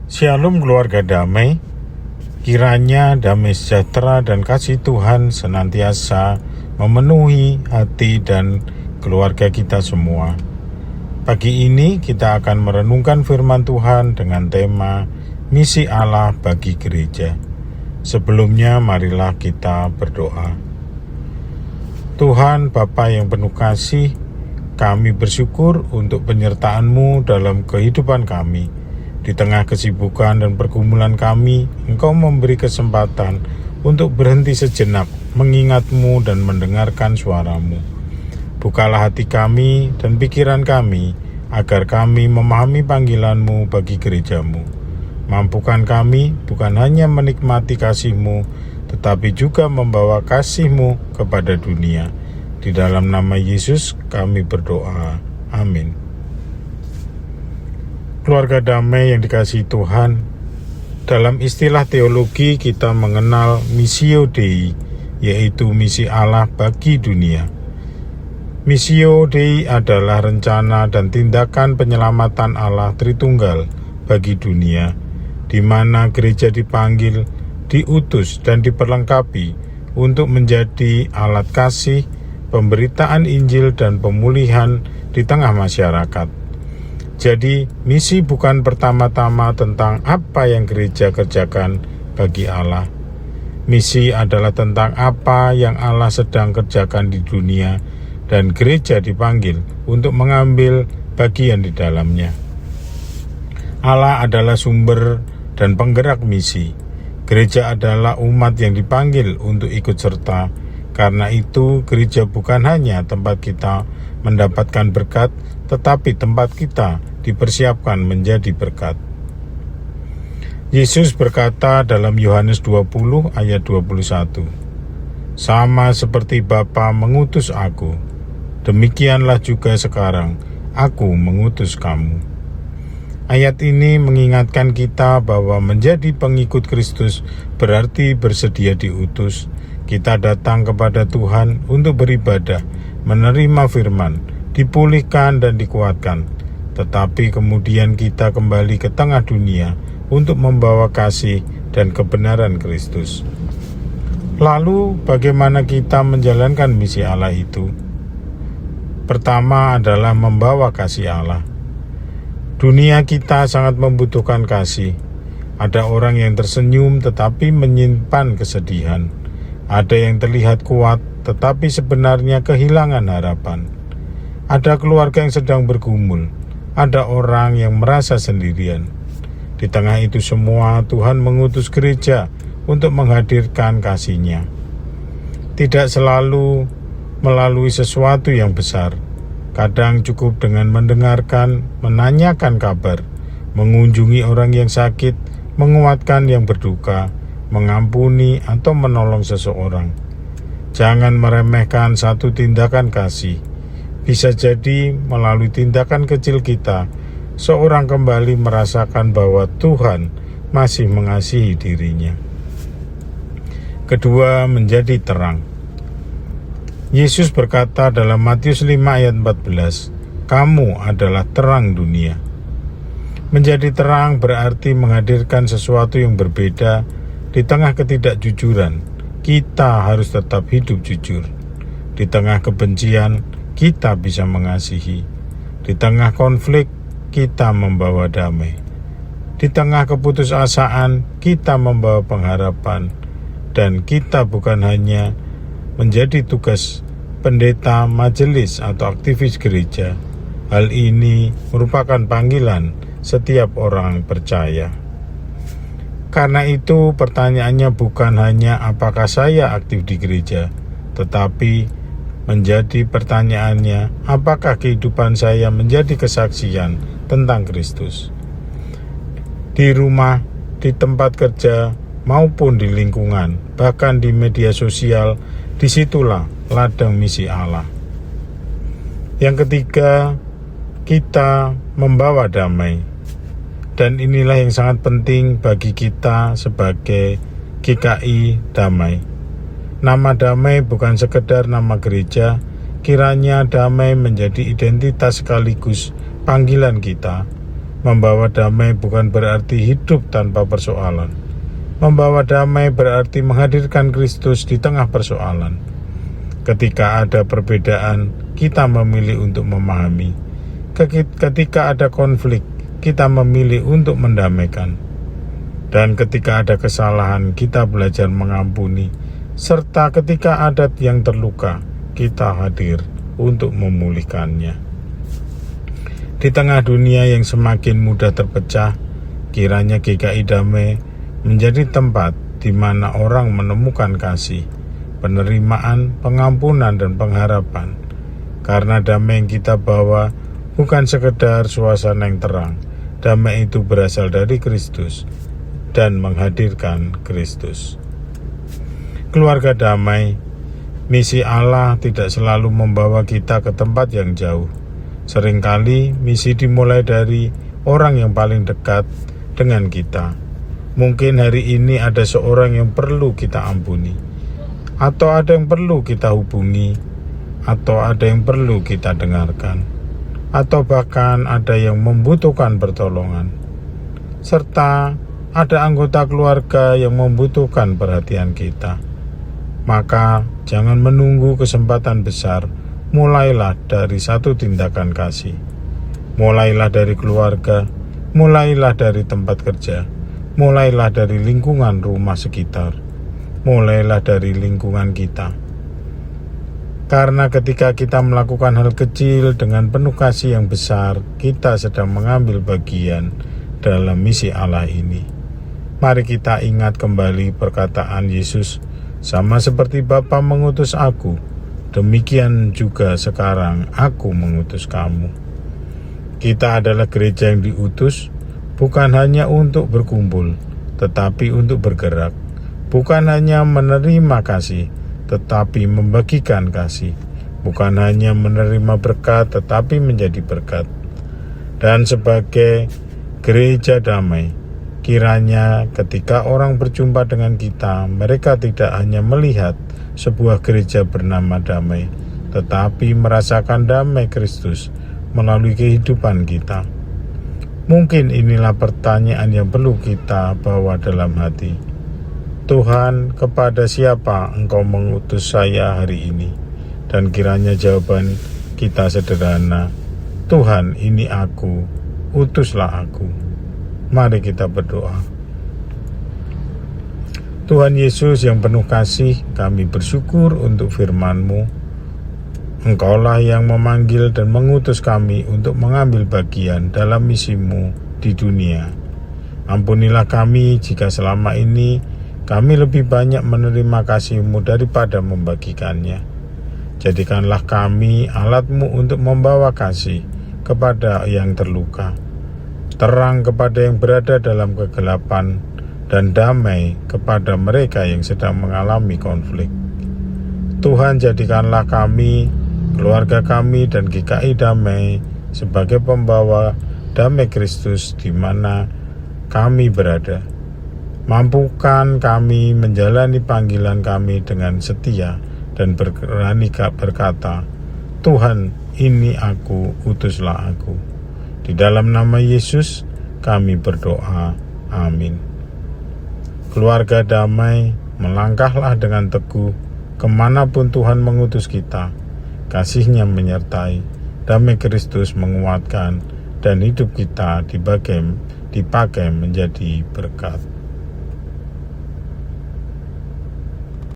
Shalom keluarga damai, kiranya damai sejahtera dan kasih Tuhan senantiasa memenuhi hati dan keluarga kita semua. Pagi ini kita akan merenungkan firman Tuhan dengan tema Misi Allah bagi Gereja. Sebelumnya marilah kita berdoa. Tuhan Bapa yang penuh kasih, kami bersyukur untuk penyertaan-Mu dalam kehidupan kami. Di tengah kesibukan dan pergumulan kami, Engkau memberi kesempatan untuk berhenti sejenak, mengingat-Mu dan mendengarkan suara-Mu. Bukalah hati kami dan pikiran kami, agar kami memahami panggilan-Mu bagi gereja-Mu. Mampukan kami bukan hanya menikmati kasih-Mu, tetapi juga membawa kasih-Mu kepada dunia. Di dalam nama Yesus kami berdoa. Amin. Keluarga damai yang dikasihi Tuhan, dalam istilah teologi kita mengenal Missio Dei, yaitu misi Allah bagi dunia. Missio Dei adalah rencana dan tindakan penyelamatan Allah Tritunggal bagi dunia, di mana gereja dipanggil, diutus, dan diperlengkapi untuk menjadi alat kasih, pemberitaan Injil, dan pemulihan di tengah masyarakat. Jadi, misi bukan pertama-tama tentang apa yang gereja kerjakan bagi Allah. Misi adalah tentang apa yang Allah sedang kerjakan di dunia, dan gereja dipanggil untuk mengambil bagian di dalamnya. Allah adalah sumber dan penggerak misi. Gereja adalah umat yang dipanggil untuk ikut serta. Karena itu, gereja bukan hanya tempat kita mendapatkan berkat, tetapi tempat kita dipersiapkan menjadi berkat. Yesus berkata dalam Yohanes 20 ayat 21, "Sama seperti Bapa mengutus aku, demikianlah juga sekarang aku mengutus kamu." Ayat ini mengingatkan kita bahwa menjadi pengikut Kristus berarti bersedia diutus. Kita datang kepada Tuhan untuk beribadah, menerima firman, dipulihkan dan dikuatkan. Tetapi kemudian kita kembali ke tengah dunia untuk membawa kasih dan kebenaran Kristus. Lalu bagaimana kita menjalankan misi Allah itu? Pertama adalah membawa kasih Allah. Dunia kita sangat membutuhkan kasih. Ada orang yang tersenyum tetapi menyimpan kesedihan. Ada yang terlihat kuat tetapi sebenarnya kehilangan harapan. Ada keluarga yang sedang bergumul. Ada orang yang merasa sendirian. Di tengah itu semua, Tuhan mengutus gereja untuk menghadirkan kasih-Nya. Tidak selalu melalui sesuatu yang besar. Kadang cukup dengan mendengarkan, menanyakan kabar, mengunjungi orang yang sakit, menguatkan yang berduka, mengampuni atau menolong seseorang. Jangan meremehkan satu tindakan kasih. Bisa jadi melalui tindakan kecil kita, seorang kembali merasakan bahwa Tuhan masih mengasihi dirinya. Kedua, menjadi terang. Yesus berkata dalam Matius 5 ayat 14, "Kamu adalah terang dunia." Menjadi terang berarti menghadirkan sesuatu yang berbeda di tengah ketidakjujuran. Kita harus tetap hidup jujur. Di tengah kebencian, kita bisa mengasihi. Di tengah konflik, kita membawa damai. Di tengah keputusasaan, kita membawa pengharapan. Dan kita bukan hanya menjadi tugas pendeta, majelis, atau aktivis gereja. Hal ini merupakan panggilan setiap orang percaya. Karena itu, pertanyaannya bukan hanya apakah saya aktif di gereja, tetapi menjadi pertanyaannya, apakah kehidupan saya menjadi kesaksian tentang Kristus? Di rumah, di tempat kerja, maupun di lingkungan, bahkan di media sosial, disitulah ladang misi Allah. Yang ketiga, kita membawa damai. Dan inilah yang sangat penting bagi kita sebagai GKI Damai. Nama damai bukan sekedar nama gereja, kiranya damai menjadi identitas sekaligus panggilan kita. Membawa damai bukan berarti hidup tanpa persoalan. Membawa damai berarti menghadirkan Kristus di tengah persoalan. Ketika ada perbedaan, kita memilih untuk memahami. Ketika ada konflik, kita memilih untuk mendamaikan. Dan ketika ada kesalahan, kita belajar mengampuni. Serta ketika ada yang terluka, kita hadir untuk memulihkannya. Di tengah dunia yang semakin mudah terpecah, kiranya GKI Damai menjadi tempat di mana orang menemukan kasih, penerimaan, pengampunan, dan pengharapan. Karena damai yang kita bawa bukan sekedar suasana yang terang. Damai itu berasal dari Kristus dan menghadirkan Kristus. Keluarga damai, misi Allah tidak selalu membawa kita ke tempat yang jauh. Seringkali misi dimulai dari orang yang paling dekat dengan kita. Mungkin hari ini ada seorang yang perlu kita ampuni, atau ada yang perlu kita hubungi, atau ada yang perlu kita dengarkan, atau bahkan ada yang membutuhkan pertolongan, serta ada anggota keluarga yang membutuhkan perhatian kita. Maka jangan menunggu kesempatan besar, mulailah dari satu tindakan kasih. Mulailah dari keluarga, mulailah dari tempat kerja, mulailah dari lingkungan rumah sekitar, mulailah dari lingkungan kita. Karena ketika kita melakukan hal kecil dengan penuh kasih yang besar, kita sedang mengambil bagian dalam misi Allah ini. Mari kita ingat kembali perkataan Yesus, sama seperti Bapa mengutus aku, demikian juga sekarang aku mengutus kamu. Kita adalah gereja yang diutus, bukan hanya untuk berkumpul, tetapi untuk bergerak. Bukan hanya menerima kasih, tetapi membagikan kasih. Bukan hanya menerima berkat, tetapi menjadi berkat. Dan sebagai gereja damai, kiranya ketika orang berjumpa dengan kita, mereka tidak hanya melihat sebuah gereja bernama damai, tetapi merasakan damai Kristus melalui kehidupan kita. Mungkin inilah pertanyaan yang perlu kita bawa dalam hati. Tuhan, kepada siapa Engkau mengutus saya hari ini? Dan kiranya jawaban kita sederhana, Tuhan, ini aku, utuslah aku. Mari kita berdoa. Tuhan Yesus yang penuh kasih, kami bersyukur untuk firman-Mu. Engkaulah yang memanggil dan mengutus kami untuk mengambil bagian dalam misi-Mu di dunia. Ampunilah kami jika selama ini kami lebih banyak menerima kasih-Mu daripada membagikannya. Jadikanlah kami alat-Mu untuk membawa kasih kepada yang terluka, terang kepada yang berada dalam kegelapan, dan damai kepada mereka yang sedang mengalami konflik. Tuhan, jadikanlah kami, keluarga kami, dan GKI Damai sebagai pembawa damai Kristus di mana kami berada. Mampukan kami menjalani panggilan kami dengan setia dan berani berkata, Tuhan, ini aku, utuslah aku. Di dalam nama Yesus kami berdoa. Amin. Keluarga damai, melangkahlah dengan teguh kemanapun Tuhan mengutus kita. Kasih-Nya menyertai, damai Kristus menguatkan, dan hidup kita dipakai menjadi berkat.